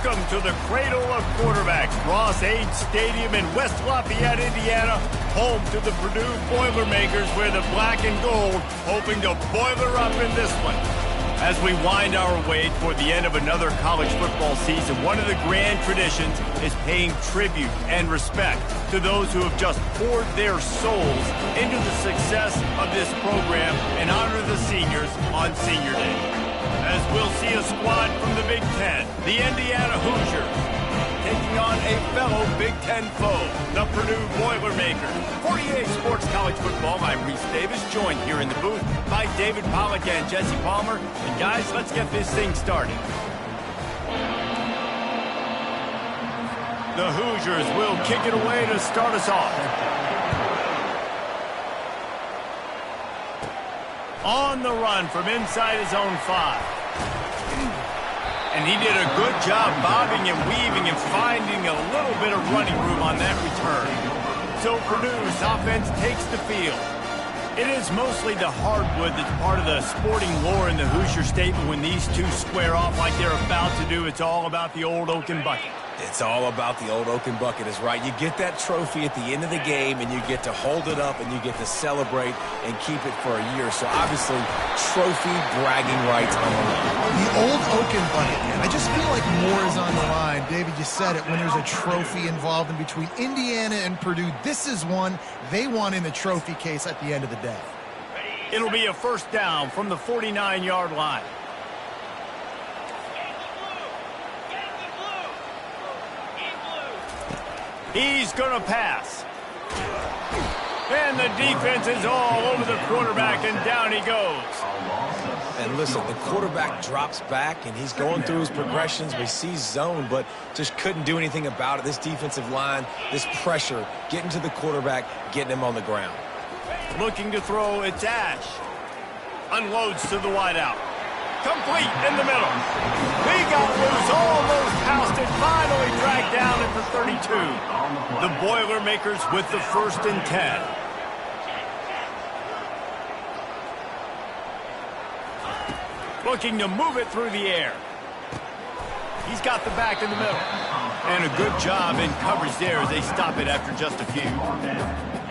Welcome to the cradle of quarterbacks, Ross-Ade Stadium in West Lafayette, Indiana, home to the Purdue Boilermakers, where the black and gold hoping to boiler up in this one. As we wind our way toward the end of another college football season, one of the grand traditions is paying tribute and respect to those who have just poured their souls into the success of this program and honor the seniors on Senior Day. As we'll see a squad from the Big Ten, the Indiana Hoosiers, taking on a fellow Big Ten foe, the Purdue Boilermakers. For EA Sports College Football, I'm Reese Davis, joined here in the booth by David Pollack and Jesse Palmer. And guys, let's get this thing started. The Hoosiers will kick it away to start us off. On the run from inside his own 5. And he did a good job bobbing and weaving and finding a little bit of running room on that return. So Purdue's offense takes the field. It is mostly the hardwood that's part of the sporting lore in the Hoosier statement. When these two square off like they're about to do, it's all about the old oaken bucket. It's all about the old oaken bucket is right. You get that trophy at the end of the game, and you get to hold it up, and you get to celebrate and keep it for a year. So obviously, trophy bragging rights on the line. The old oaken bucket, man. I just feel like more is on the line. David, you said it. When there's a trophy involved in between Indiana and Purdue, this is one they want in the trophy case at the end of the day. It'll be a first down from the 49-yard line. He's going to pass. And the defense is all over the quarterback, and down he goes. And listen, the quarterback drops back, and he's going through his progressions. We see zone, but just couldn't do anything about it. This defensive line, this pressure, getting to the quarterback, getting him on the ground. Looking to throw, it's Ash. Unloads to the wideout. Complete in the middle. He got loose, almost housed it, finally dragged down at the 32. The Boilermakers with the 1st and 10. Looking to move it through the air. He's got the back in the middle. And a good job in coverage there as they stop it after just a few.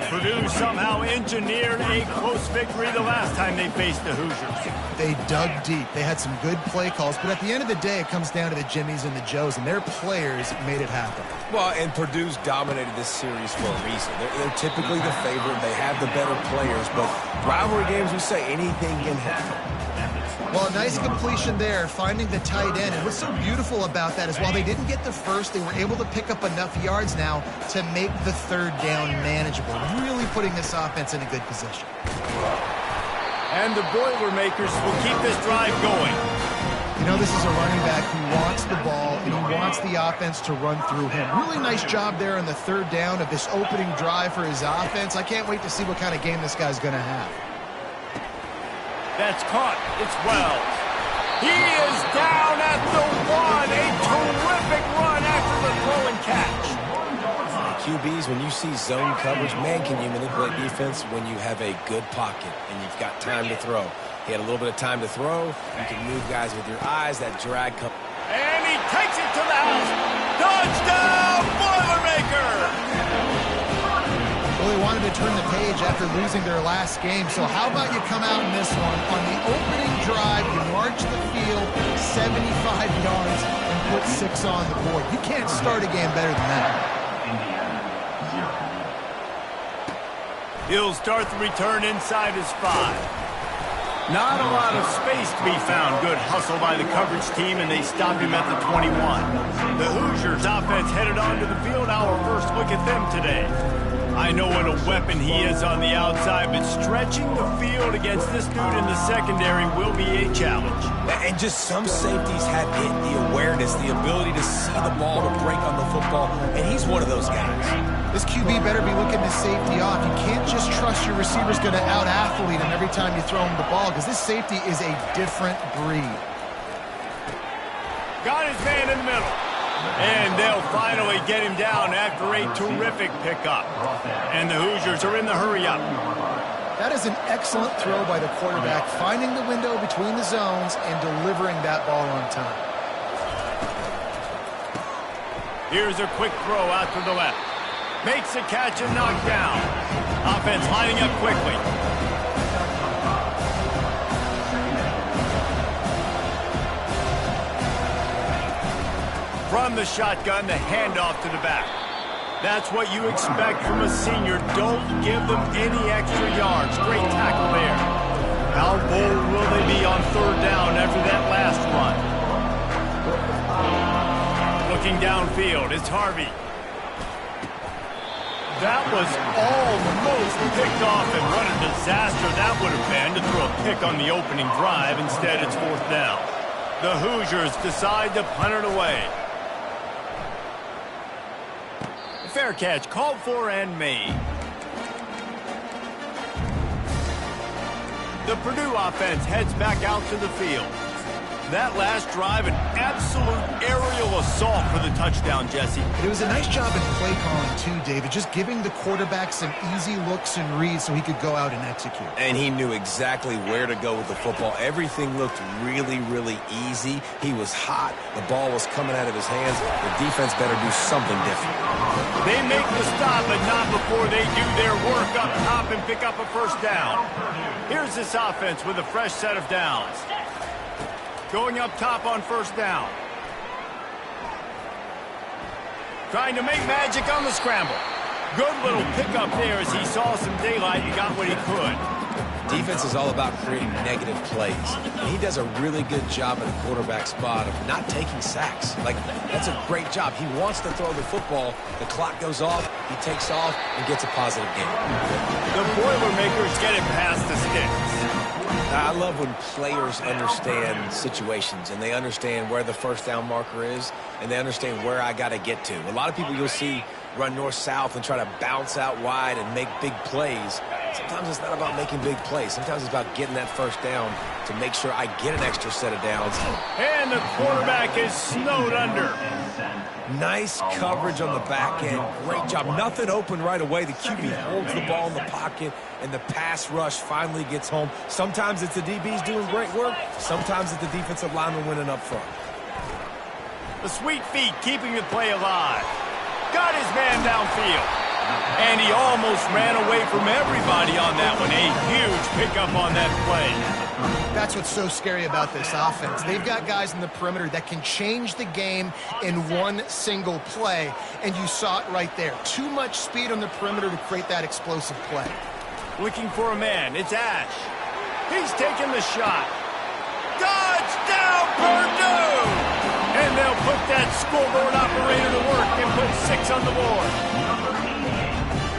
Purdue somehow engineered a close victory the last time they faced the Hoosiers. They dug deep. They had some good play calls, but at the end of the day, it comes down to the Jimmies and the Joes, and their players made it happen. Well, and Purdue's dominated this series for a reason. They're typically the favorite. They have the better players, but rivalry games, we say anything can happen. Well, a nice completion there, finding the tight end. And what's so beautiful about that is while they didn't get the first, they were able to pick up enough yards now to make the 3rd down manageable, really putting this offense in a good position. And the Boilermakers will keep this drive going. You know, this is a running back who wants the ball, and he wants the offense to run through him. Really nice job there on the 3rd down of this opening drive for his offense. I can't wait to see what kind of game this guy's going to have. That's caught. It's Wells. He is down at the 1. A terrific run after the throw and catch. QBs, when you see zone coverage, man, can you manipulate defense when you have a good pocket and you've got time to throw. He had a little bit of time to throw. You can move guys with your eyes. That drag comes. And he takes it to the house. Touchdown, Boilermaker! Well, they wanted to turn the page after losing their last game, so how about you come out in this one? On the opening drive, you march the field 75 yards and put 6 on the board. You can't start a game better than that. He'll start the return inside his 5. Not a lot of space to be found. Good hustle by the coverage team, and they stopped him at the 21. The Hoosiers offense headed onto the field. Our first look at them today. I know what a weapon he is on the outside, but stretching the field against this dude in the secondary will be a challenge. And just some safeties have it, the awareness, the ability to see the ball, to break on the football, and he's one of those guys. This QB better be looking this safety off. You can't just trust your receiver's going to out-athlete him every time you throw him the ball, because this safety is a different breed. Got his man in the middle. And they'll finally get him down after a terrific pickup. And the Hoosiers are in the hurry-up. That is an excellent throw by the quarterback, finding the window between the zones and delivering that ball on time. Here's a quick throw out to the left. Makes a catch and knocked down. Offense lining up quickly. From the shotgun, the handoff to the back. That's what you expect from a senior. Don't give them any extra yards. Great tackle there. How bold will they be on third down after that last run? Looking downfield, it's Harvey. That was almost picked off, and what a disaster that would have been to throw a pick on the opening drive. Instead, it's fourth down. The Hoosiers decide to punt it away. Fair catch, called for and made. The Purdue offense heads back out to the field. That last drive, an absolute aerial assault for the touchdown, Jesse. It was a nice job in play calling, too, David, just giving the quarterback some easy looks and reads so he could go out and execute. And he knew exactly where to go with the football. Everything looked really, really easy. He was hot. The ball was coming out of his hands. The defense better do something different. They make the stop, but not before they do their work up top and pick up a first down. Here's this offense with a fresh set of downs. Going up top on first down. Trying to make magic on the scramble. Good little pickup there as he saw some daylight and got what he could. Defense is all about creating negative plays. And he does a really good job at the quarterback spot of not taking sacks. Like, that's a great job. He wants to throw the football. The clock goes off. He takes off and gets a positive gain. The Boilermakers get it past the sticks. I love when players understand situations and they understand where the first down marker is and they understand where I got to get to. A lot of people you'll see run north-south and try to bounce out wide and make big plays. Sometimes it's not about making big plays. Sometimes it's about getting that first down to make sure I get an extra set of downs. And the quarterback is snowed under. Nice coverage on the back end. Great job. Nothing open right away. The QB holds the ball in the pocket, and the pass rush finally gets home. Sometimes it's the DBs doing great work. Sometimes it's the defensive lineman winning up front. The sweet feet keeping the play alive. Got his man downfield. And he almost ran away from everybody on that one. A huge pickup on that play. That's what's so scary about this offense. They've got guys in the perimeter that can change the game in one single play. And you saw it right there. Too much speed on the perimeter to create that explosive play. Looking for a man. It's Ash. He's taking the shot. Touchdown, Purdue! And they'll put that scoreboard operator to work and put 6 on the board.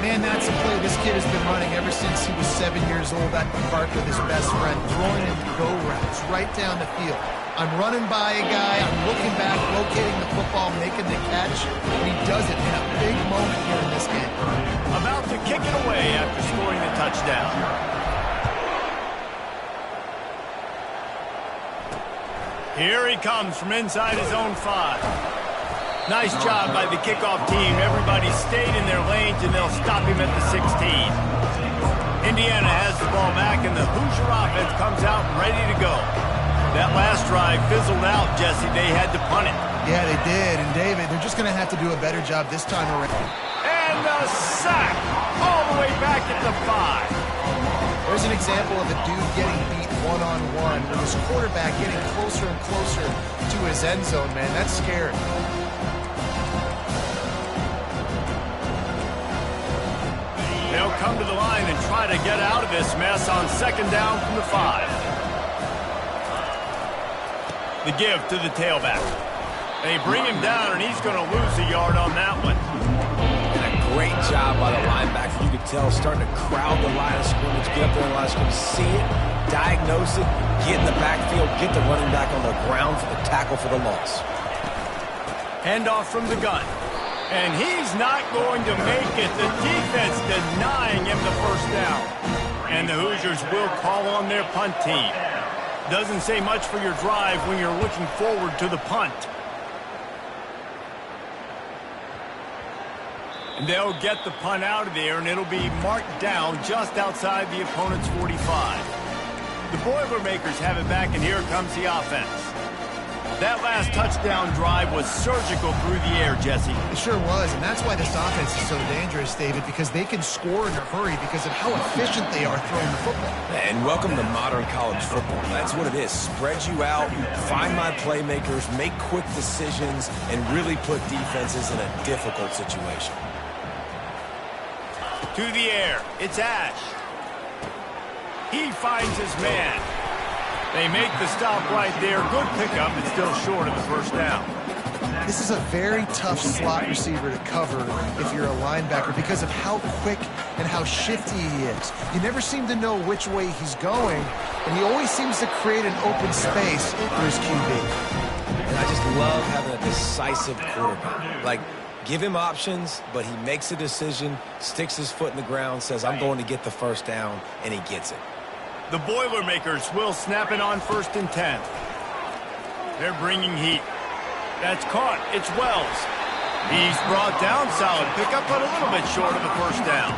Man, that's a play this kid has been running ever since he was 7 years old at the park with his best friend, throwing him go routes right down the field. I'm running by a guy, I'm looking back, locating the football, making the catch, and he does it in a big moment here in this game. About to kick it away after scoring the touchdown. Here he comes from inside his own 5. Nice job by the kickoff team. Everybody stayed in their lanes, and they'll stop him at the 16. Indiana has the ball back, and the Hoosier offense comes out ready to go. That last drive fizzled out, Jesse. They had to punt it. Yeah, they did. And, David, they're just going to have to do a better job this time around. And a sack all the way back at the 5. There's an example of a dude getting beat one-on-one with his quarterback getting closer and closer to his end zone, man. That's scary. They'll come to the line and try to get out of this mess on second down from the 5. The give to the tailback. They bring him down, and he's going to lose a yard on that one. And a great job by the linebacker. You could tell starting to crowd the line of scrimmage, get up there in the line of scrimmage, see it, diagnose it, get in the backfield, get the running back on the ground for the tackle for the loss. Handoff from the gun. And he's not going to make it. The defense denying him the first down. And the Hoosiers will call on their punt team. Doesn't say much for your drive when you're looking forward to the punt. And they'll get the punt out of there, and it'll be marked down just outside the opponent's 45. The Boilermakers have it back, and here comes the offense. That last touchdown drive was surgical through the air, Jesse. It sure was, and that's why this offense is so dangerous, David, because they can score in a hurry because of how efficient they are throwing the football. And welcome to modern college football. That's what it is. Spread you out, find my playmakers, make quick decisions, and really put defenses in a difficult situation. To the air, it's Ash. He finds his man. They make the stop right there. Good pickup, but still short of the first down. This is a very tough slot receiver to cover if you're a linebacker because of how quick and how shifty he is. You never seem to know which way he's going, and he always seems to create an open space for his QB. And I just love having a decisive quarterback. Like, give him options, but he makes a decision, sticks his foot in the ground, says, I'm going to get the first down, and he gets it. The Boilermakers will snap it on 1st and 10. They're bringing heat. That's caught. It's Wells. He's brought down. Solid pickup, but a little bit short of the first down.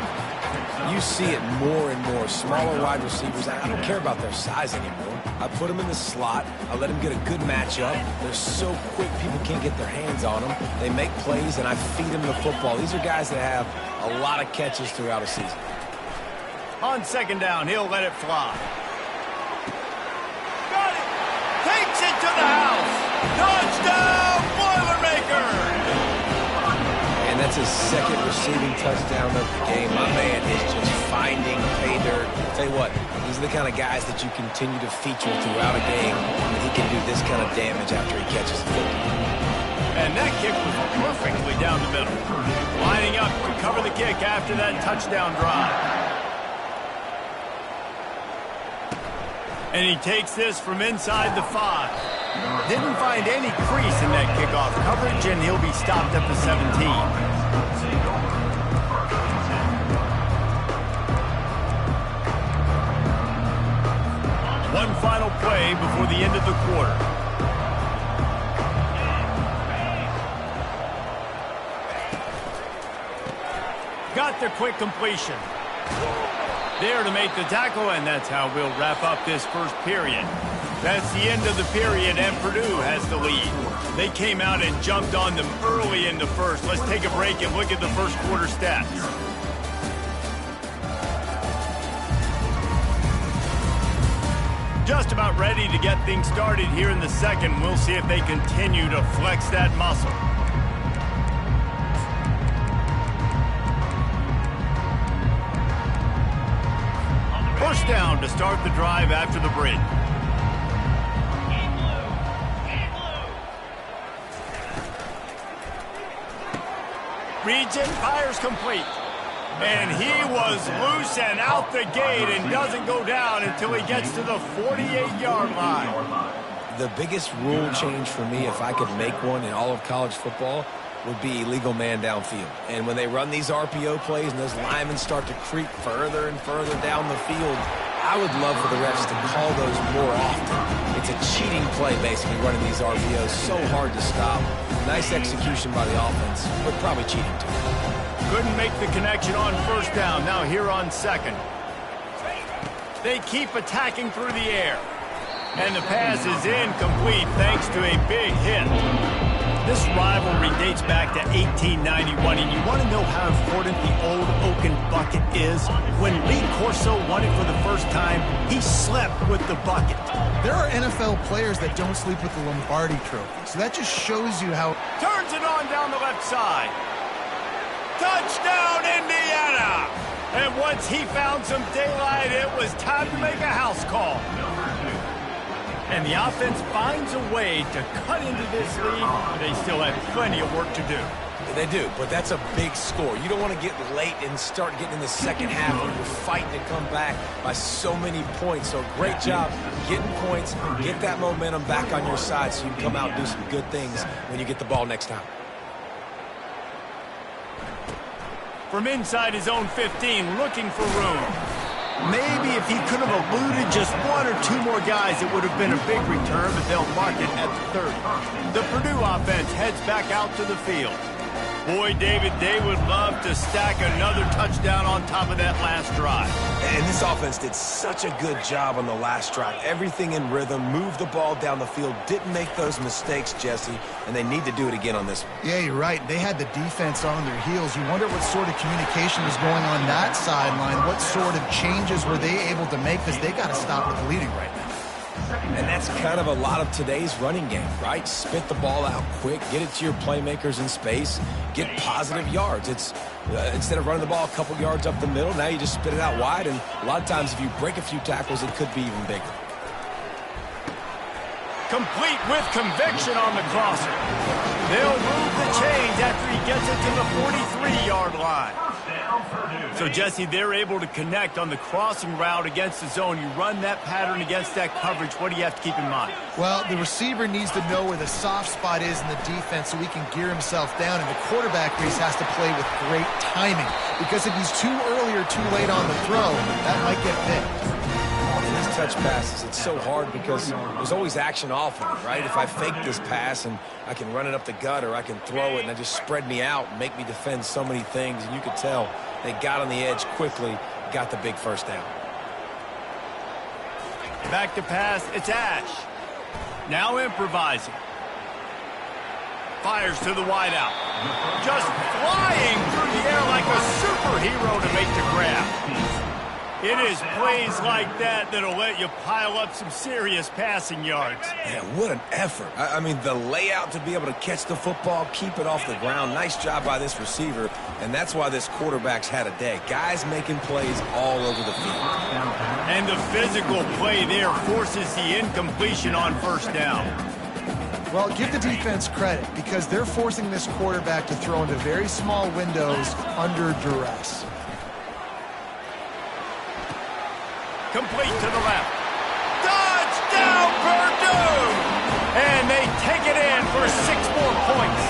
You see it more and more. Smaller wide receivers. I don't care about their size anymore. I put them in the slot. I let them get a good matchup. They're so quick, people can't get their hands on them. They make plays, and I feed them the football. These are guys that have a lot of catches throughout a season. On 2nd down, he'll let it fly. Got it! Takes it to the house! Touchdown, Boilermakers! And that's his 2nd receiving touchdown of the game. My man is just finding pay dirt. Tell you what, these are the kind of guys that you continue to feature throughout a game, and he can do this kind of damage after he catches the football. And that kick was perfectly down the middle. Lining up to cover the kick after that touchdown drive. And he takes this from inside the 5. Didn't find any crease in that kickoff coverage, and he'll be stopped at the 17. One final play before the end of the quarter. Got the quick completion. There to make the tackle, and that's how we'll wrap up this first period. That's the end of the period, and Purdue has the lead. They came out and jumped on them early in the first. Let's take a break and look at the first quarter stats. Just about ready to get things started here in the second. We'll see if they continue to flex that muscle. First down to start the drive after the break. Reads it, fires complete. And he was loose and out the gate and doesn't go down until he gets to the 48-yard line. The biggest rule change for me, if I could make one in all of college football, would be illegal man downfield. And when they run these RPO plays and those linemen start to creep further and further down the field, I would love for the refs to call those more often. It's a cheating play, basically, running these RPOs. So hard to stop. Nice execution by the offense, but probably cheating too. Couldn't make the connection on first down. Now here on second. They keep attacking through the air. And the pass is incomplete thanks to a big hit. This rivalry dates back to 1891, and you want to know how important the old oaken bucket is? When Lee Corso won it for the first time, he slept with the bucket. There are NFL players that don't sleep with the Lombardi Trophy, so that just shows you how... Turns it on down the left side. Touchdown, Indiana! And once he found some daylight, it was time to make a house call. And the offense finds a way to cut into this lead. They still have plenty of work to do. They do, but that's a big score. You don't want to get late and start getting in the second half when you're fighting to come back by so many points. So great job getting points, get that momentum back on your side so you can come out and do some good things when you get the ball next time. From inside his own 15, looking for room. Maybe if he could have eluded just one or two more guys, it would have been a big return, but they'll mark it at the 30. The Purdue offense heads back out to the field. Boy, David, they would love to stack another touchdown on top of that last drive. And this offense did such a good job on the last drive. Everything in rhythm, moved the ball down the field, didn't make those mistakes, Jesse, and they need to do it again on this one. Yeah, you're right. They had the defense on their heels. You wonder what sort of communication was going on that sideline. What sort of changes were they able to make, because they got to stop the bleeding right now. And that's kind of a lot of today's running game, right? Spit the ball out quick, get it to your playmakers in space, get positive yards. It's instead of running the ball a couple yards up the middle, now you just spit it out wide, and a lot of times if you break a few tackles, it could be even bigger. Complete with conviction on the crosser. They'll move the chains after he gets it to the 43-yard line. So, Jesse, they're able to connect on the crossing route against the zone. You run that pattern against that coverage. What do you have to keep in mind? Well, the receiver needs to know where the soft spot is in the defense so he can gear himself down, and the quarterback Reese has to play with great timing, because if he's too early or too late on the throw, that might get picked. These touch passes, it's so hard because there's always action off of it, right? If I fake this pass and I can run it up the gut, or I can throw it and I just spread me out and make me defend so many things, and you could tell they got on the edge quickly, got the big first down. Back to pass, it's Ash. Now improvising. Fires to the wideout. Just flying through the air like a superhero to make the grab. It is plays like that that'll let you pile up some serious passing yards. Yeah, what an effort. I mean, the layout to be able to catch the football, keep it off the ground. Nice job by this receiver, and that's why this quarterback's had a day. Guys making plays all over the field. And the physical play there forces the incompletion on first down. Well, give the defense credit, because they're forcing this quarterback to throw into very small windows under duress. Complete to the left. Touchdown, Purdue! And they take it in for 6 more points.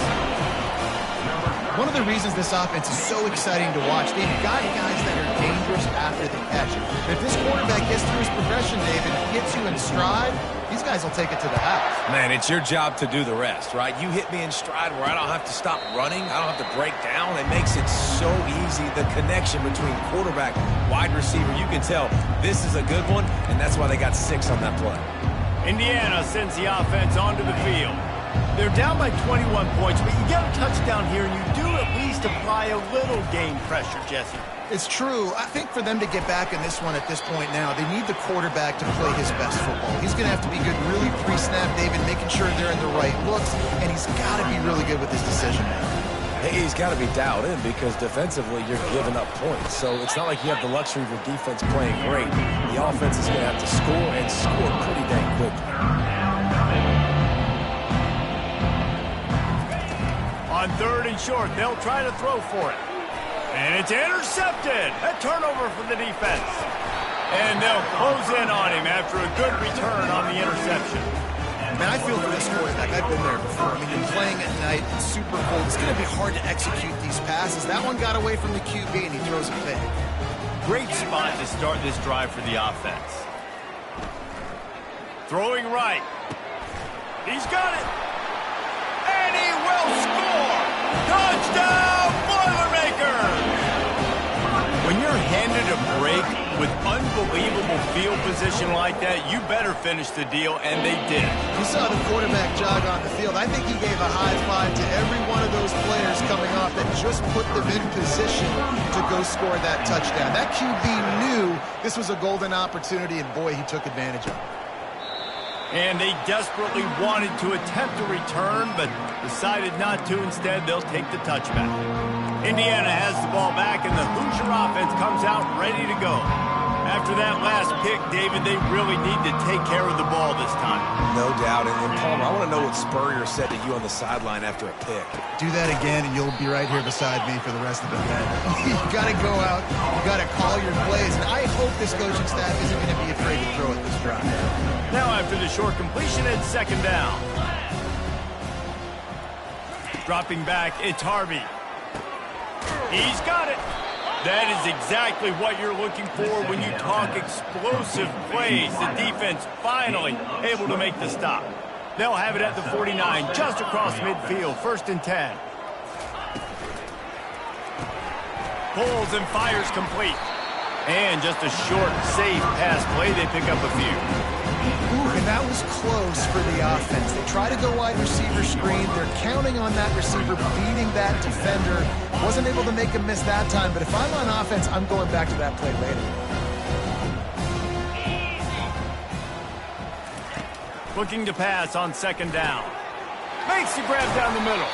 One of the reasons this offense is so exciting to watch, they've got guys that are dangerous after the catch. If this quarterback gets through his progression, David, hits you in stride, these guys will take it to the house. Man, it's your job to do the rest, right? You hit me in stride where I don't have to stop running. I don't have to break down. It makes it so easy. The connection between quarterback, wide receiver, you can tell this is a good one, and that's why they got 6 on that play. Indiana sends the offense onto the field. They're down by 21 points, but you get a touchdown here, and you do at least apply a little game pressure, Jesse. It's true. I think for them to get back in this one at this point now, they need the quarterback to play his best football. He's going to have to be good really pre-snap, David, making sure they're in the right looks, and he's got to be really good with his decision making. Hey, he's got to be dialed in, because defensively you're giving up points. So it's not like you have the luxury of your defense playing great. The offense is going to have to score, and score pretty dang quickly. On 3rd and short, they'll try to throw for it. And it's intercepted. A turnover for the defense. And they'll close in on him after a good return on the interception. Man, I feel for this quarterback. I've been there before. I mean, you're playing at night. It's super cold. It's going to be hard to execute these passes. That one got away from the QB, and he throws a pick. Great spot to start this drive for the offense. Throwing right. He's got it. And he will score. Touchdown, Boilermakers! When you're handed a break with unbelievable field position like that, you better finish the deal, and they did. You saw the quarterback jog on the field. I think he gave a high five to every one of those players coming off that just put them in position to go score that touchdown. That QB knew this was a golden opportunity, and boy, he took advantage of it. And they desperately wanted to attempt a return, but decided not to. Instead, they'll take the touchback. Indiana has the ball back, and the Hoosier offense comes out ready to go. After that last pick, David, they really need to take care of the ball this time. No doubt. And Palmer, I want to know what Spurrier said to you on the sideline after a pick. Do that again, and you'll be right here beside me for the rest of the night. You got to go out. You got to call your plays. And I hope this coaching staff isn't going to be afraid to throw at this drive. Now after the short completion, it's 2nd down. Dropping back, it's Harvey. He's got it. That is exactly what you're looking for when you talk explosive plays. The defense finally able to make the stop. They'll have it at the 49, just across midfield, 1st and 10. Pulls and fires complete. And just a short, safe pass play. They pick up a few. Ooh, and that was close for the offense. They try to go wide receiver screen. They're counting on that receiver beating that defender. Wasn't able to make him miss that time, but if I'm on offense, I'm going back to that play later. Looking to pass on second down. Makes the grab down the middle.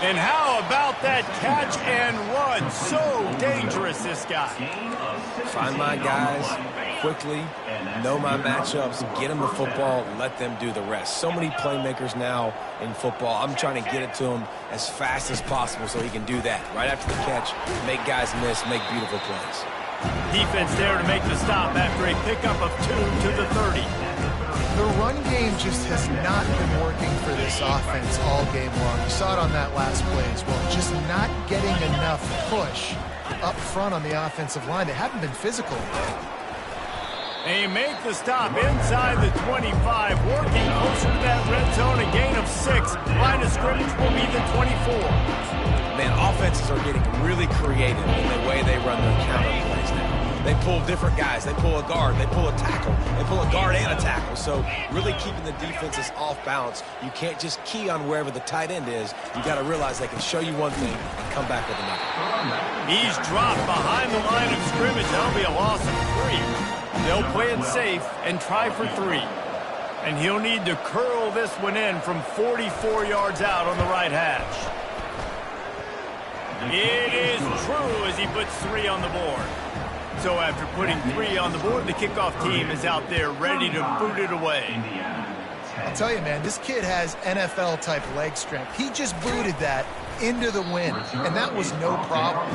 And how about that catch and run? So dangerous, this guy. Find my guys quickly, know my matchups, get them the football, let them do the rest. So many playmakers now in football. I'm trying to get it to him as fast as possible so he can do that. Right after the catch, make guys miss, make beautiful plays. Defense there to make the stop after a pickup of 2 to the 30. The run game just has not been working for this offense all game long. You saw it on that last play as well. Just not getting enough push up front on the offensive line. They haven't been physical. They make the stop inside the 25, working closer to that red zone, a gain of 6. Line of scrimmage will be the 24. Man, offenses are getting really creative in the way they run their counter plays now. They pull different guys. They pull a guard. They pull a tackle. They pull a guard and a tackle. So really keeping the defenses off balance. You can't just key on wherever the tight end is. You got to realize they can show you one thing and come back with another. He's dropped behind the line of scrimmage. That'll be a loss of 3. They'll play it safe and try for 3. And he'll need to curl this one in from 44 yards out on the right hash. It is true as he puts 3 on the board. So after putting 3 on the board, the kickoff team is out there ready to boot it away. I'll tell you, man, this kid has NFL-type leg strength. He just booted that into the wind, and that was no problem.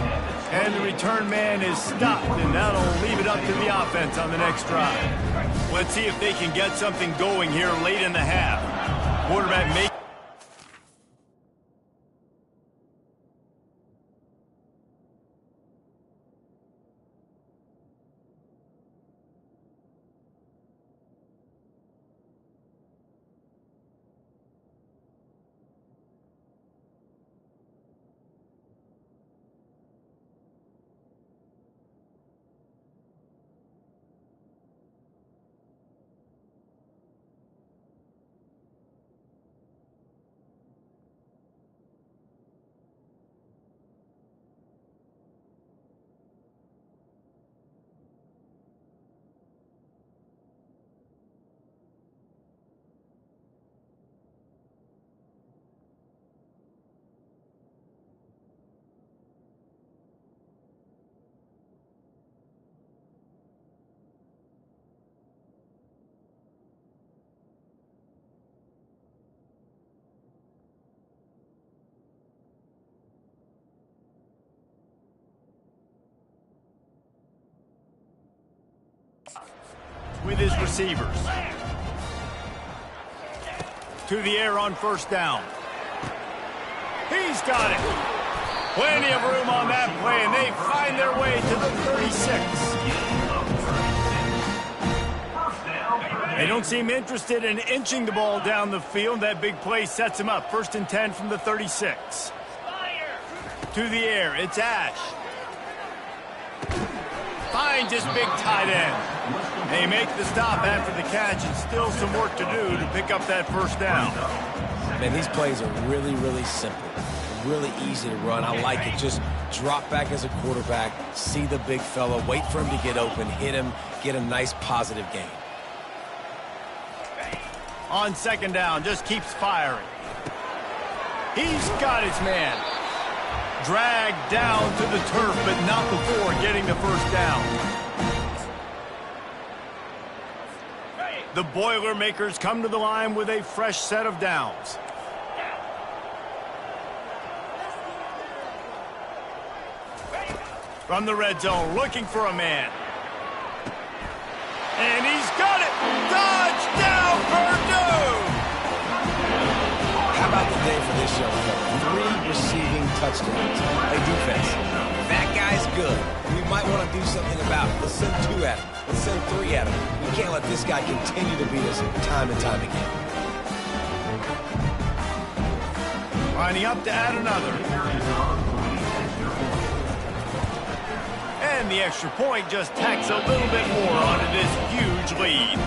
And the return man is stopped, and that'll leave it up to the offense on the next drive. Let's see if they can get something going here late in the half. Quarterback make. With his receivers. To the air on first down. He's got it. Plenty of room on that play, and they find their way to the 36. They don't seem interested in inching the ball down the field. That big play sets him up. 1st and 10 from the 36. To the air, it's Ash. Finds his big tight end. They make the stop after the catch, and still some work to do to pick up that first down. Man, these plays are really, really simple. Really easy to run. I like it. Just drop back as a quarterback, see the big fella, wait for him to get open, hit him, get a nice positive gain. On second down, just keeps firing. He's got his man. Dragged down to the turf, but not before getting the first down. The Boilermakers come to the line with a fresh set of downs. From the red zone, looking for a man. And he's got it! Touchdown, Purdue! How about the day for this young fella? 3 receiving touchdowns. Hey, defense, that guy's good. We might want to do something about it. Let's send 2 at him. Let's send 3 at him. We can't let this guy continue to beat us time and time again. Lining up to add another. the extra point just tacks a little bit more onto this huge lead.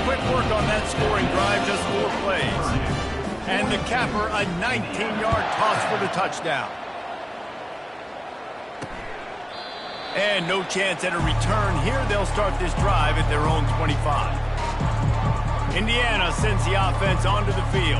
Quick work on that scoring drive, just 4 plays. And the capper, a 19-yard toss for the touchdown. And no chance at a return here. They'll start this drive at their own 25. Indiana sends the offense onto the field.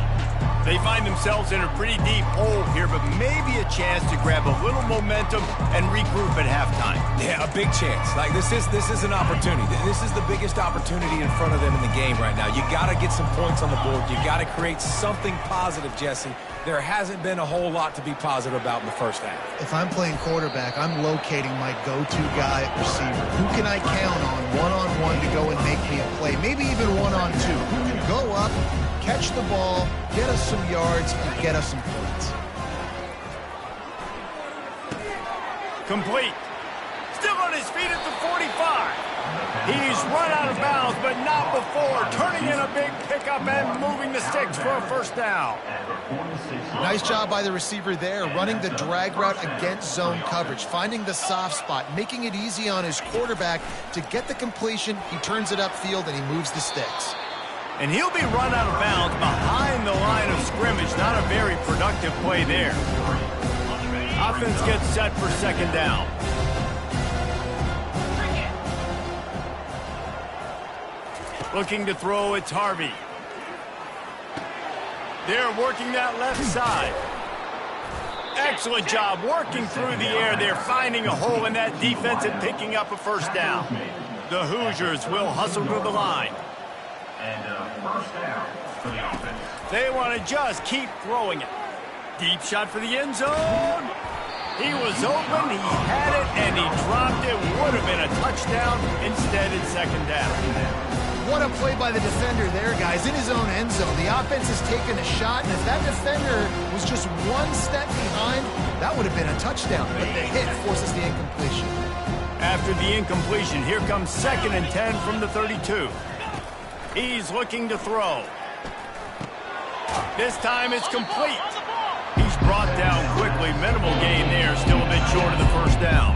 They find themselves in a pretty deep hole here, but maybe a chance to grab a little momentum and regroup at halftime. Yeah, a big chance. Like, this is an opportunity. This is the biggest opportunity in front of them in the game right now. You got to get some points on the board. You got to create something positive, Jesse. There hasn't been a whole lot to be positive about in the first half. If I'm playing quarterback, I'm locating my go-to guy at receiver. Who can I count on one-on-one to go and make me a play? Maybe even one-on-two. Who can go up, catch the ball, get us some yards, and get us some points. Complete. Still on his feet at the 45. He's run out of bounds, but not before. Turning in a big pickup and moving the sticks for a first down. Nice job by the receiver there, running the drag route against zone coverage, finding the soft spot, making it easy on his quarterback to get the completion. He turns it upfield, and he moves the sticks. And he'll be run out of bounds behind the line of scrimmage. Not a very productive play there. Offense gets set for second down. Looking to throw, it's Harvey. They're working that left side. Excellent job working through the air. They're finding a hole in that defense and picking up a first down. The Hoosiers will hustle to the line. First down for the offense. They want to just keep throwing it. Deep shot for the end zone. He was open, he had it, and he dropped it. Would have been a touchdown. Instead, it's second down. What a play by the defender there, guys, in his own end zone. The offense has taken a shot, and if that defender was just one step behind, that would have been a touchdown. But the hit forces the incompletion. After the incompletion, here comes 2nd and 10 from the 32. He's looking to throw. This time it's complete. He's brought down quickly. Minimal gain there. Still a bit short of the first down.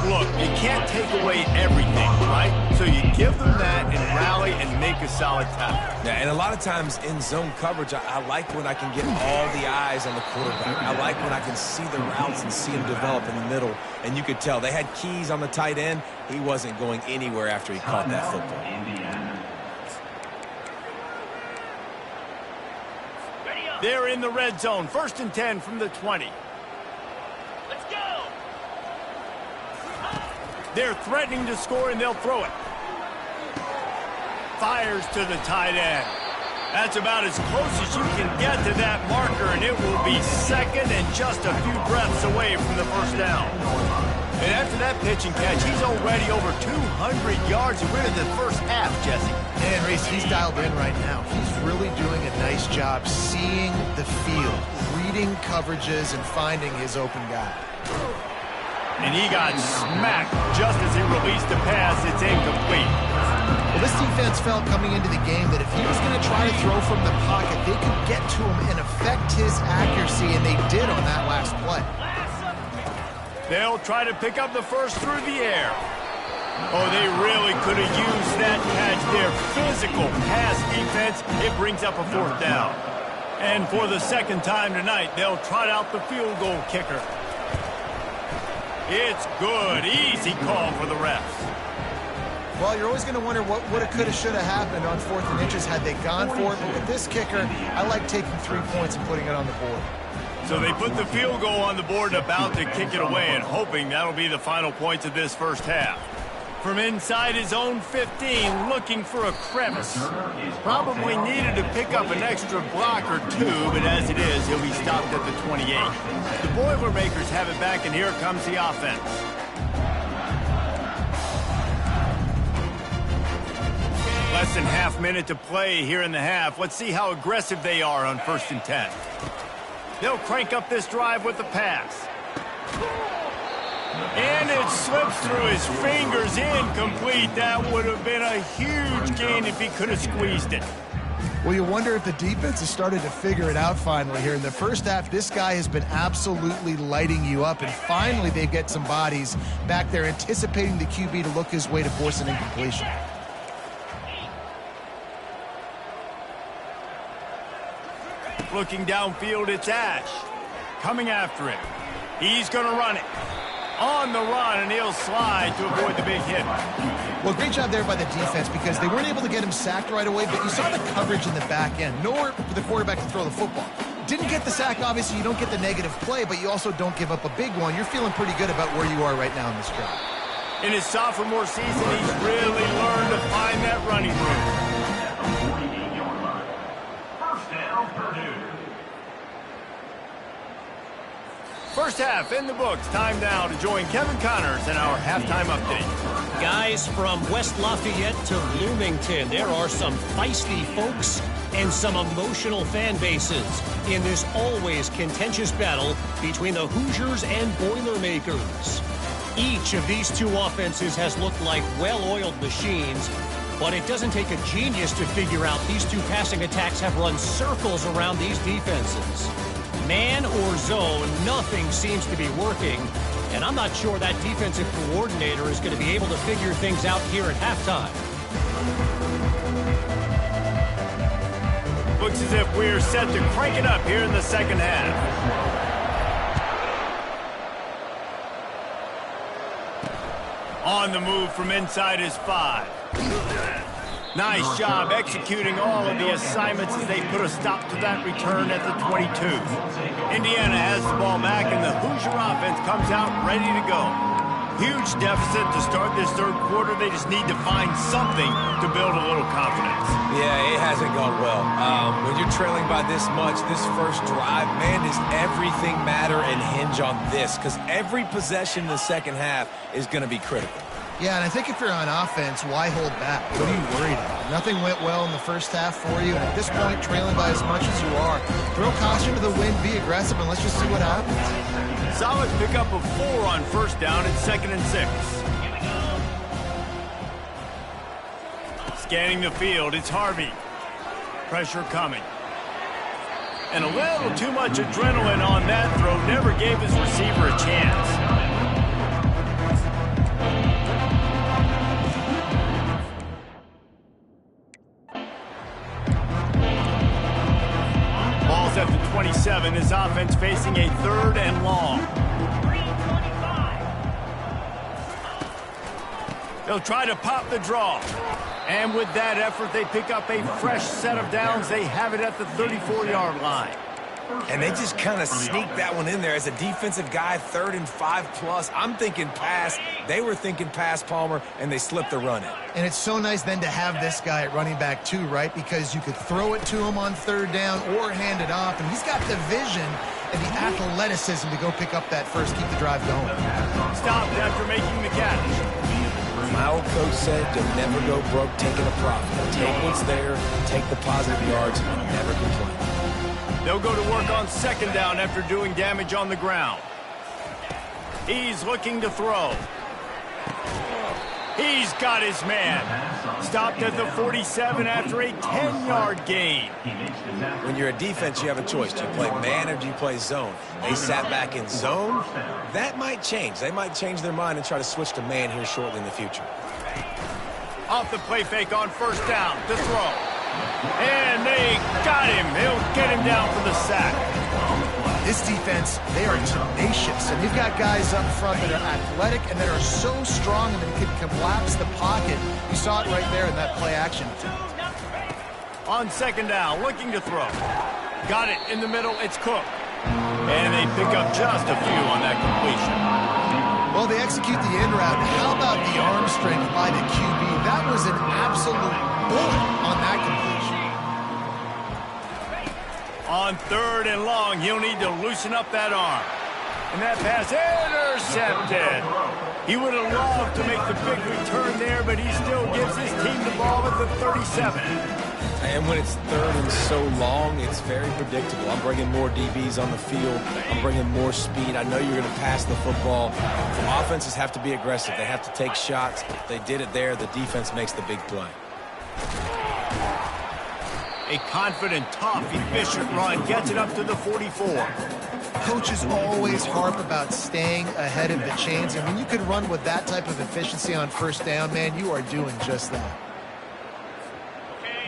Look, you can't take away everything, right? So you give them that and rally and make a solid tackle. Yeah, and a lot of times in zone coverage, I like when I can get all the eyes on the quarterback. I like when I can see the routes and see them develop in the middle. And you could tell they had keys on the tight end. He wasn't going anywhere after he caught that football. They're in the red zone. 1st and 10 from the 20. Let's go. They're threatening to score, and they'll throw it. Fires to the tight end. That's about as close as you can get to that marker, and it will be second and just a few breaths away from the first down. And after that pitch and catch, he's already over 200 yards, and we're in the first half, Jesse. Man, Reese, he's dialed in right now. He's really doing a nice job seeing the field, reading coverages, and finding his open guy. And he got smacked just as he released the pass. It's incomplete. Well, this defense felt coming into the game that if he was going to try to throw from the pocket, they could get to him and affect his accuracy, and they did on that last play. They'll try to pick up the first through the air. Oh, they really could have used that catch there. Physical pass defense. It brings up a 4th down. And for the second time tonight, they'll trot out the field goal kicker. It's good. Easy call for the refs. Well, you're always going to wonder what woulda, coulda, shoulda happened on 4th and inches had they gone for it. But with this kicker, I like taking 3 points and putting it on the board. So they put the field goal on the board and about to kick it away, and hoping that'll be the final points of this first half. From inside his own 15, looking for a crevice. Probably needed to pick up an extra block or two, but as it is, he'll be stopped at the 28. The Boilermakers have it back, and here comes the offense. Less than half minute to play here in the half. Let's see how aggressive they are on 1st and 10. They'll crank up this drive with the pass. And it slips through his fingers, incomplete. That would have been a huge gain if he could have squeezed it. Well, you wonder if the defense has started to figure it out finally here. In the first half, this guy has been absolutely lighting you up, and finally they get some bodies back there anticipating the QB to look his way to force an incompletion. Looking downfield, it's Ash. Coming after it. He's going to run it. On the run, and he'll slide to avoid the big hit. Well, great job there by the defense because they weren't able to get him sacked right away, but you saw the coverage in the back end. Nowhere for the quarterback to throw the football. Didn't get the sack, obviously. You don't get the negative play, but you also don't give up a big one. You're feeling pretty good about where you are right now in this job. In his sophomore season, he's really learned to find that running room. First half in the books. Time now to join Kevin Connors in our halftime update. Guys, from West Lafayette to Bloomington, there are some feisty folks and some emotional fan bases in this always contentious battle between the Hoosiers and Boilermakers. Each of these two offenses has looked like well-oiled machines, but it doesn't take a genius to figure out these two passing attacks have run circles around these defenses. Man or zone, nothing seems to be working, and I'm not sure that defensive coordinator is going to be able to figure things out here at halftime. Looks as if we're set to crank it up here in the second half. On the move from inside his 5. Nice job executing all of the assignments as they put a stop to that return at the 22. Indiana has the ball back, and the Hoosier offense comes out ready to go. Huge deficit to start this third quarter. They just need to find something to build a little confidence. Yeah, it hasn't gone well. When you're trailing by this much, this first drive, man, does everything matter and hinge on this, because every possession in the second half is going to be critical. Yeah, and I think if you're on offense, why hold back? What are you worried about? Nothing went well in the first half for you, and at this point, trailing by as much as you are, throw caution to the wind, be aggressive, and let's just see what happens. Solid pickup of 4 on first down and 2nd and 6. Scanning the field, it's Harvey. Pressure coming. And a little too much adrenaline on that throw. Never gave his receiver a chance. At the 27, his offense facing a 3rd and long. They'll try to pop the draw. And with that effort, they pick up a fresh set of downs. They have it at the 34-yard line. And they just kind of sneaked that one in there as a defensive guy, 3rd and 5+. I'm thinking pass. They were thinking pass, Palmer, and they slipped the run in. And it's so nice then to have this guy at running back too, right? Because you could throw it to him on 3rd down or hand it off, and he's got the vision and the athleticism to go pick up that first, keep the drive going. Stopped after making the catch. My old coach said you'll never go broke taking a profit. Take what's there, take the positive yards, and never complain. They'll go to work on 2nd down after doing damage on the ground. He's looking to throw. He's got his man. Stopped at the 47 after a 10-yard gain. When you're a defense, you have a choice. Do you play man or do you play zone? They sat back in zone. That might change. They might change their mind and try to switch to man here shortly in the future. Off the play fake on 1st down to throw. And they got him. He'll get him down for the sack. This defense, they are tenacious, and they've got guys up front that are athletic and that are so strong and that can collapse the pocket. You saw it right there in that play action. On 2nd down, looking to throw. Got it in the middle. It's Cook. And they pick up just a few on that completion. Well, they execute the in route. How about the arm strength by the QB? That was an absolute bullet on that completion. On 3rd and long, he'll need to loosen up that arm. And that pass intercepted. He would have loved to make the big return there, but he still gives his team the ball at the 37. And when it's 3rd and so long, it's very predictable. I'm bringing more DBs on the field. I'm bringing more speed. I know you're going to pass the football. The offenses have to be aggressive. They have to take shots. They did it there. The defense makes the big play. A confident, tough, efficient run gets it up to the 44. Coaches always harp about staying ahead of the chains, and when you can run with that type of efficiency on first down, man, you are doing just that.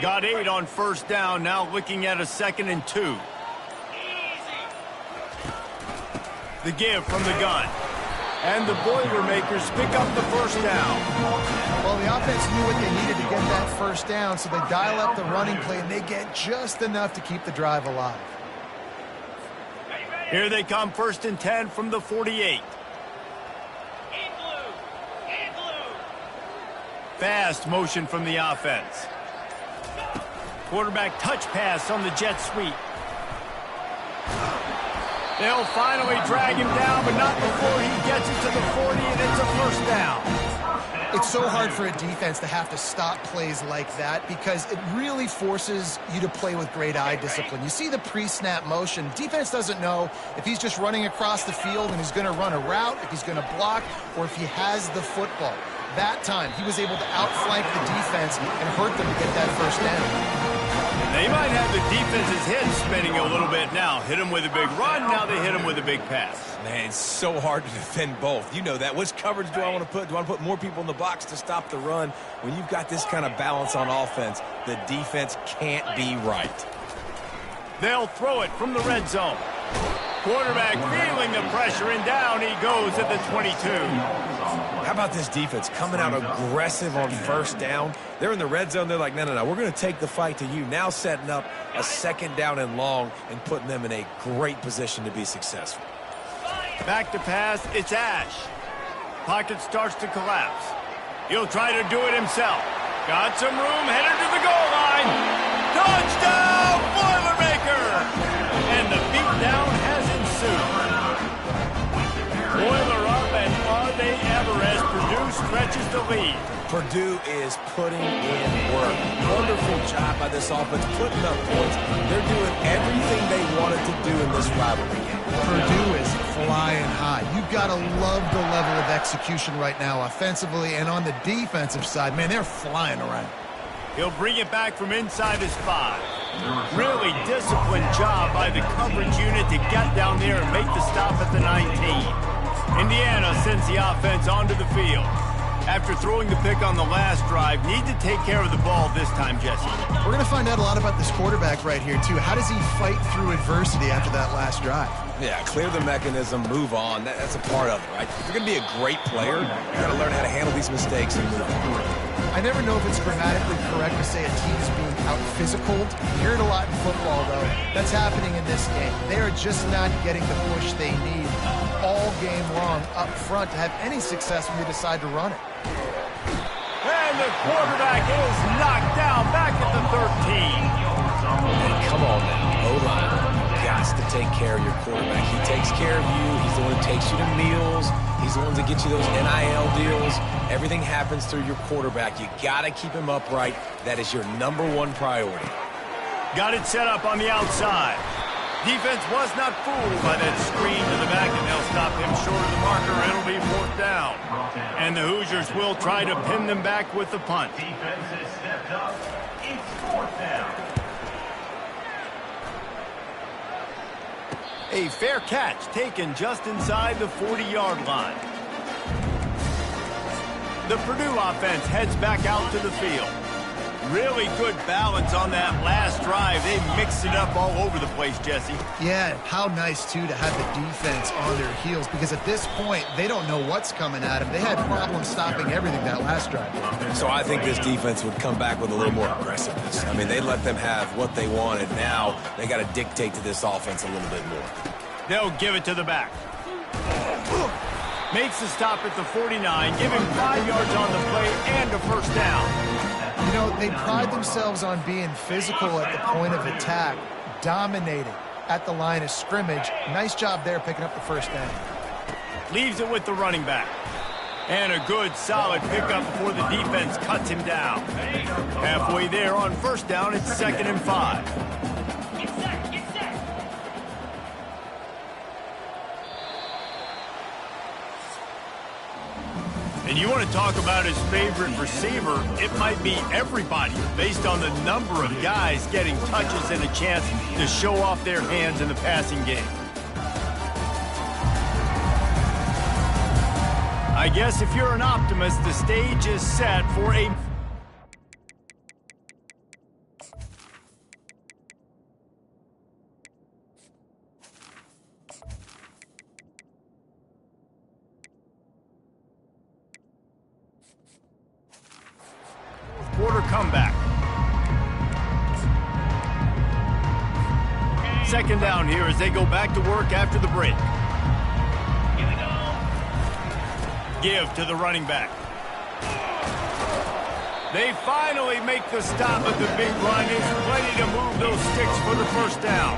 Got 8 on first down, now looking at a 2nd and 2. The give from the gun. And the Boilermakers pick up the first down. Well, the offense knew what they needed to get that first down, so they dial up the running play, and they get just enough to keep the drive alive. Here they come, 1st and 10 from the 48. Fast motion from the offense. Quarterback touch pass on the jet sweep. They'll finally drag him down, but not before he gets it to the 40, and it's a first down. It's so hard for a defense to have to stop plays like that because it really forces you to play with great eye discipline. You see the pre-snap motion. Defense doesn't know if he's just running across the field and he's going to run a route, if he's going to block, or if he has the football. That time, he was able to outflank the defense and hurt them to get that first down. They might have the defense's head spinning a little bit now. Hit him with a big run, now they hit him with a big pass. Man, it's so hard to defend both. You know that. Which coverage do I want to put? Do I want to put more people in the box to stop the run? When you've got this kind of balance on offense, the defense can't be right. They'll throw it from the red zone. Quarterback feeling the pressure, and down he goes at the 22. How about this defense coming out aggressive on first down? They're in the red zone. They're like, no, we're going to take the fight to you. Now setting up a 2nd down and long and putting them in a great position to be successful. Back to pass, it's Ash. Pocket starts to collapse. He'll try to do it himself. Got some room, headed to the goal line. Touchdown, Boilermaker! And the beatdown has ensued. Boiler up, and are they ever as Purdue stretches the lead. Purdue is putting in work. Wonderful job by this offense, putting up points. They're doing everything they wanted to do in this rivalry game. Purdue is flying high. You've got to love the level of execution right now offensively, and on the defensive side, man, they're flying around. He'll bring it back from inside his 5. Really disciplined job by the coverage unit to get down there and make the stop at the 19. Indiana sends the offense onto the field. After throwing the pick on the last drive, need to take care of the ball this time, Jesse. We're going to find out a lot about this quarterback right here, too. How does he fight through adversity after that last drive? Yeah, clear the mechanism, move on. That's a part of it, right? If you're going to be a great player, you got to learn how to handle these mistakes and move on. I never know if it's grammatically correct to say a team is being out-physicaled. You hear it a lot in football, though. That's happening in this game. They are just not getting the push they need all game long up front to have any success when they decide to run it. And the quarterback is knocked down back at the 13. And come on now, O-line. Got to take care of your quarterback. He takes care of you. He's the one that takes you to meals. He's the one that gets you those NIL deals. Everything happens through your quarterback. You got to keep him upright. That is your #1 priority. Got it set up on the outside. Defense was not fooled by that screen to the back, and they'll stop him short of the marker. It'll be 4th down. And the Hoosiers will try to pin them back with the punt. Defense has stepped up. It's 4th down. A fair catch taken just inside the 40-yard line. The Purdue offense heads back out to the field. Really good balance on that last drive. They mixed it up all over the place, Jesse. Yeah, how nice, too, to have the defense on their heels, because at this point, they don't know what's coming at them. They had problems stopping everything that last drive. So I think this defense would come back with a little more aggressiveness. I mean, they let them have what they wanted. Now they got to dictate to this offense a little bit more. They'll give it to the back. Makes the stop at the 49, giving 5 yards on the play and a first down. You know, they pride themselves on being physical at the point of attack, dominating at the line of scrimmage. Nice job there picking up the first down. Leaves it with the running back. And a good, solid pickup before the defense cuts him down. Halfway there on first down, it's 2nd and 5. And you want to talk about his favorite receiver, it might be everybody based on the number of guys getting touches and a chance to show off their hands in the passing game. I guess if you're an optimist, the stage is set for a... quarter comeback. Second down here as they go back to work after the break. Give to the running back. They finally make the stop, but the big run is ready to move those sticks for the first down.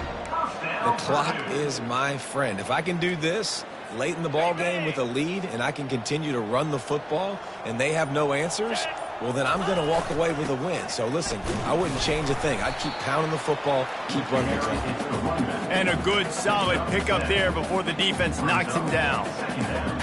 The clock is my friend. If I can do this late in the ball game with a lead and I can continue to run the football and they have no answers, well, then I'm going to walk away with a win. So, listen, I wouldn't change a thing. I'd keep pounding the football, keep running the play. And a good, solid pickup there before the defense knocks him down.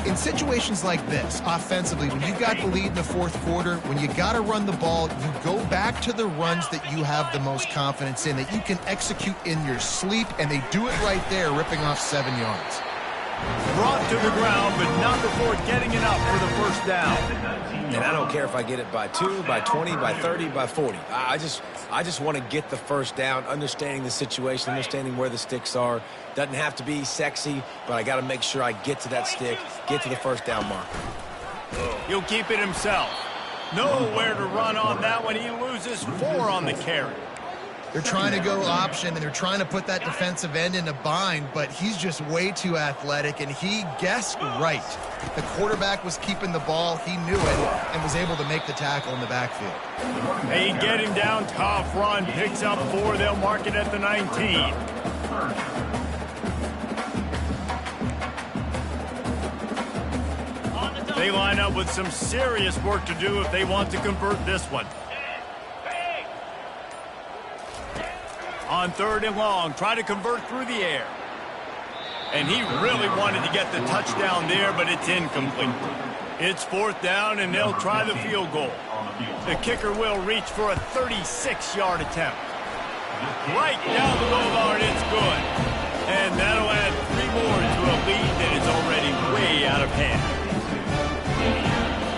In situations like this, offensively, when you got the lead in the fourth quarter, when you got to run the ball, you go back to the runs that you have the most confidence in, that you can execute in your sleep, and they do it right there, ripping off 7 yards. Brought to the ground, but not before getting it up for the first down. And I don't care if I get it by 2, by 20, by 30, by 40. I just want to get the first down, understanding the situation, understanding where the sticks are. Doesn't have to be sexy, but I got to make sure I get to that stick, get to the first down marker. He'll keep it himself. Nowhere to run on that one. He loses 4 on the carry. They're trying to go option, and they're trying to put that defensive end in a bind, but he's just way too athletic, and he guessed right. The quarterback was keeping the ball. He knew it and was able to make the tackle in the backfield. They get him down. Tough run. Picks up 4. They'll mark it at the 19. They line up with some serious work to do if they want to convert this one. On 3rd and long, try to convert through the air. And he really wanted to get the touchdown there, but it's incomplete. It's 4th down, and they'll try the field goal. The kicker will reach for a 36-yard attempt. Right down the boulevard, it's good. And that'll add 3 more to a lead that is already way out of hand.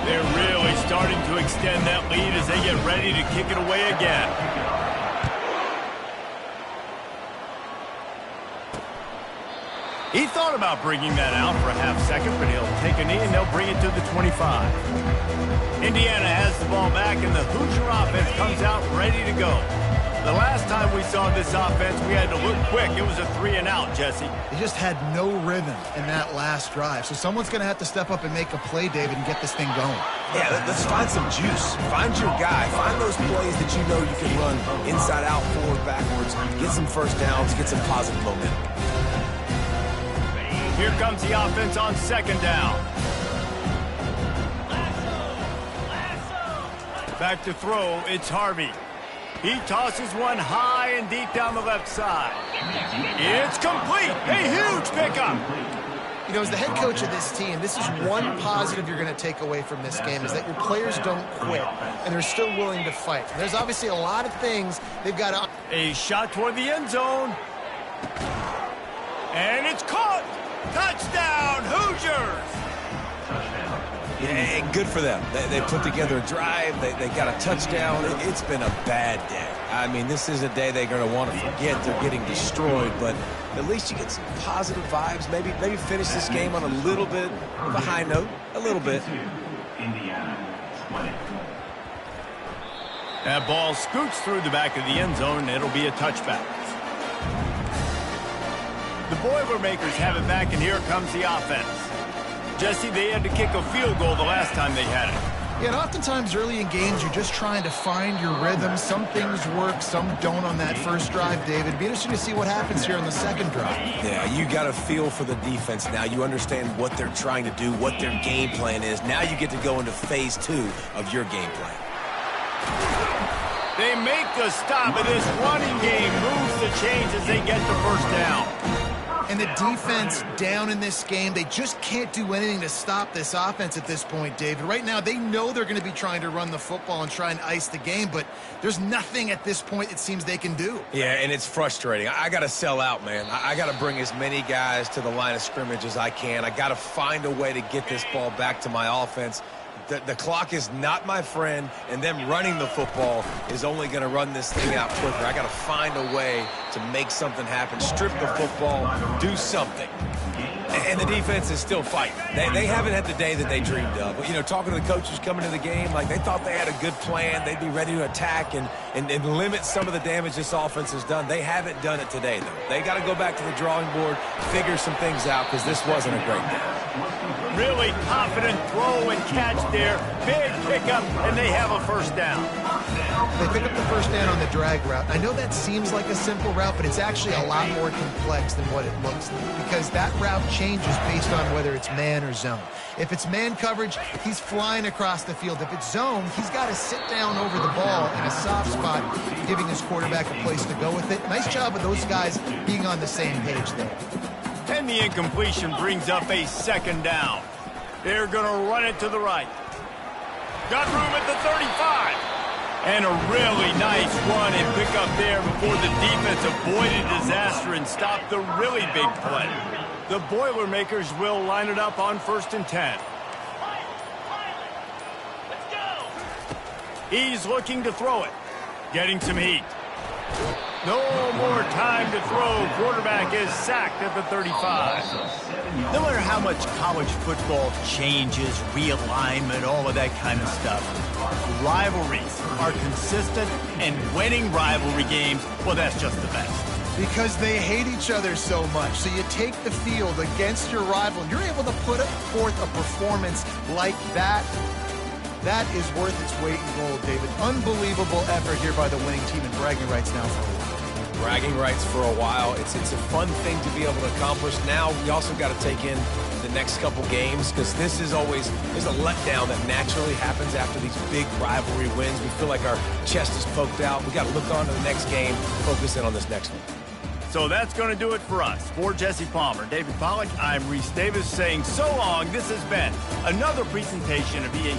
They're really starting to extend that lead as they get ready to kick it away again. He thought about bringing that out for a half second, but he'll take a knee and they'll bring it to the 25. Indiana has the ball back, and the Hoosier offense comes out ready to go. The last time we saw this offense, we had to look quick. It was a 3-and-out, Jesse. They just had no rhythm in that last drive. So someone's going to have to step up and make a play, David, and get this thing going. Yeah, let's find some juice. Find your guy. Find those plays that you know you can run inside out, forward, backwards. Get some first downs, get some positive momentum. Here comes the offense on 2nd down. Back to throw, it's Harvey. He tosses one high and deep down the left side. It's complete. A huge pickup. You know, as the head coach of this team, this is one positive you're going to take away from this game, is that your players don't quit, and they're still willing to fight. There's obviously a lot of things they've got to... A shot toward the end zone. And it's caught. Touchdown, Hoosiers! Yeah, good for them. They put together a drive. They got a touchdown. It's been a bad day. I mean, this is a day they're going to want to forget. They're getting destroyed, but at least you get some positive vibes. Maybe finish this game on a little bit of a high note. A little bit. That ball scoots through the back of the end zone, and it'll be a touchback. The Boilermakers have it back, and here comes the offense. Jesse, they had to kick a field goal the last time they had it. Yeah, and oftentimes early in games, you're just trying to find your rhythm. Some things work, some don't on that first drive, David. It'd be interesting to see what happens here on the second drive. Yeah, you got a feel for the defense now. You understand what they're trying to do, what their game plan is. Now you get to go into phase 2 of your game plan. They make the stop, and this running game moves the chains as they get the first down. And the defense down in this game, they just can't do anything to stop this offense at this point, David. Right now, they know they're going to be trying to run the football and try and ice the game, but there's nothing at this point it seems they can do. Yeah, and it's frustrating. I got to sell out, man. I got to bring as many guys to the line of scrimmage as I can. I got to find a way to get this ball back to my offense. The clock is not my friend, and them running the football is only going to run this thing out quicker. I got to find a way to make something happen, strip the football, do something. And the defense is still fighting. They haven't had the day that they dreamed of. But, you know, talking to the coaches coming to the game, like they thought they had a good plan. They'd be ready to attack and limit some of the damage this offense has done. They haven't done it today, though. They got to go back to the drawing board, figure some things out, because this wasn't a great day. Really confident throw and catch there. Big pickup, and they have a first down. They pick up the first down on the drag route. I know that seems like a simple route, but it's actually a lot more complex than what it looks like, because that route changes based on whether it's man or zone. If it's man coverage, he's flying across the field. If it's zone, he's got to sit down over the ball in a soft spot, giving his quarterback a place to go with it. Nice job of those guys being on the same page there. And the incompletion brings up a second down. They're going to run it to the right. Got room at the 35. And a really nice run and pick up there before the defense avoided disaster and stopped the really big play. The Boilermakers will line it up on 1st and 10. He's looking to throw it. Getting some heat. No more time to throw. Quarterback is sacked at the 35. No matter how much college football changes, realignment, all of that kind of stuff, rivalries are consistent, and winning rivalry games, well, that's just the best. Because they hate each other so much. So you take the field against your rival, and you're able to put forth a performance like that. That is worth its weight in gold, David. Unbelievable effort here by the winning team, and bragging rights now for a while. Bragging rights for a while. It's a fun thing to be able to accomplish. Now we also got to take in the next couple games, because this is always, there's a letdown that naturally happens after these big rivalry wins. We feel like our chest is poked out. We got to look on to the next game, focus in on this next one. So that's going to do it for us. For Jesse Palmer, David Pollack, I'm Reese Davis saying so long. This has been another presentation of EA